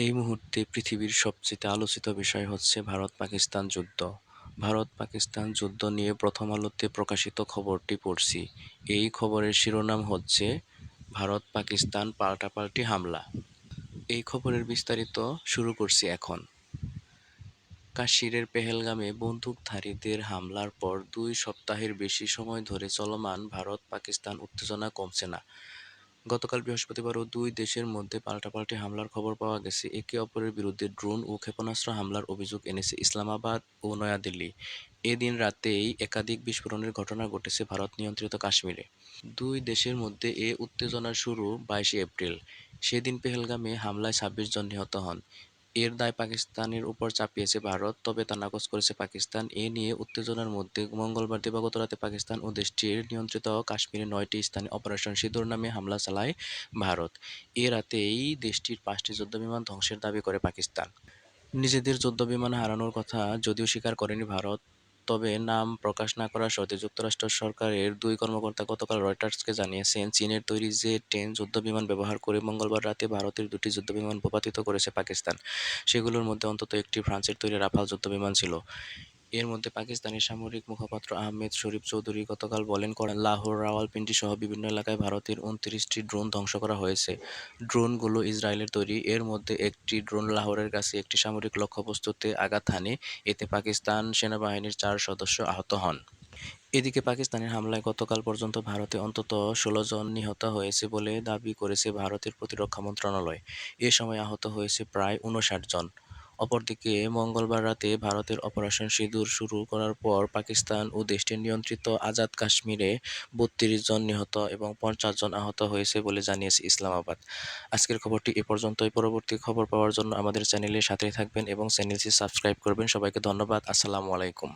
এই মুহূর্তে পৃথিবীর সবচেয়ে আলোচিত বিষয় হচ্ছে ভারত-পাকিস্তান যুদ্ধ। ভারত-পাকিস্তান যুদ্ধ নিয়ে প্রথম আলোতে প্রকাশিত খবরটি পড়ছি। এই খবরের শিরোনাম হচ্ছে ভারত-পাকিস্তান পাল্টাপাল্টি হামলা। এই খবরের বিস্তারিত শুরু করছি এখন। কাশ্মীরের পেহেলগামে বন্দুকধারীদের হামলার পর 2 সপ্তাহের বেশি সময় ধরে চলমান ভারত-পাকিস্তান উত্তেজনা কমছে না। গতকাল বৃহস্পতিবারও দুই দেশের মধ্যে পাল্টাপাল্টি হামলার খবর পাওয়া গেছে। একে অপরের বিরুদ্ধে ড্রোন ও ক্ষেপণাস্ত্র হামলার অভিযোগ এনেছে ইসলামাবাদ ও নয়াদিল্লি। এদিন রাতেই একাধিক বিস্ফোরণের ঘটনা ঘটেছে ভারত নিয়ন্ত্রিত কাশ্মীরে। দুই দেশের মধ্যে এ উত্তেজনার শুরু 22শে এপ্রিল। সেদিন পেহেলগামে হামলায় 26 জন নিহত হন। এর দায় পাকিস্তানের উপর চাপিয়েছে ভারত, তবে তা নাকচ করেছে পাকিস্তান। এ নিয়ে উত্তেজনার মধ্যে মঙ্গলবার দিবাগত রাতে পাকিস্তান ও দেশটির নিয়ন্ত্রিত কাশ্মীরের 9টি স্থানে অপারেশন সিঁদুর নামে হামলা চালায় ভারত। এ রাতেই দেশটির 5টি যুদ্ধবিমান ধ্বংসের দাবি করে পাকিস্তান। নিজেদের যুদ্ধবিমান হারানোর কথা যদিও স্বীকার করেনি ভারত, তবে নাম প্রকাশ না করার শর্তে যুক্তরাষ্ট্র সরকারের 2 কর্মকর্তা গতকাল রয়টার্সকে জানিয়েছেন, চীনের তৈরি জে-10 যুদ্ধবিমান ব্যবহার করে মঙ্গলবার রাতে ভারতের 2টি যুদ্ধবিমান ভূপাতিত করেছে পাকিস্তান। সেগুলোর মধ্যে অন্তত একটি ফ্রান্সের তৈরি রাফাল যুদ্ধবিমান ছিল। এর মধ্যে পাকিস্তানি সামরিক মুখপাত্র আহমেদ শরীফ চৌধুরী গতকাল বলেন, লাহোর, রাওয়ালপিন্ডি সহ বিভিন্ন এলাকায় ভারতের 29টি ড্রোন ধ্বংস করা হয়েছে। ড্রোনগুলো ইসরায়েলের তৈরি। এর মধ্যে একটি ড্রোন লাহোরের কাছে একটি সামরিক লক্ষ্যবস্তুতে আঘাত হানে। এতে পাকিস্তান সেনাবাহিনীর 4 সদস্য আহত হন। এদিকে পাকিস্তানের হামলায় গতকাল পর্যন্ত ভারতে অন্তত 16 জন নিহত হয়েছে বলে দাবি করেছে ভারতের প্রতিরক্ষা মন্ত্রণালয়। এ সময় আহত হয়েছে প্রায় 59 জন। অপরদিকে মঙ্গলবার রাতে ভারতের অপারেশন সিঁদুর শুরু করার পর পাকিস্তান ও দেশটির নিয়ন্ত্রিত আজাদ কাশ্মীরে 32 জন নিহত এবং 50 জন আহত হয়েছে বলে জানিয়েছে ইসলামাবাদ। আজকের খবরটি এ পর্যন্তই। পরবর্তী খবর পাওয়ার জন্য আমাদের চ্যানেলের সাথেই থাকবেন এবং চ্যানেলটি সাবস্ক্রাইব করবেন। সবাইকে ধন্যবাদ। আসসালামু আলাইকুম।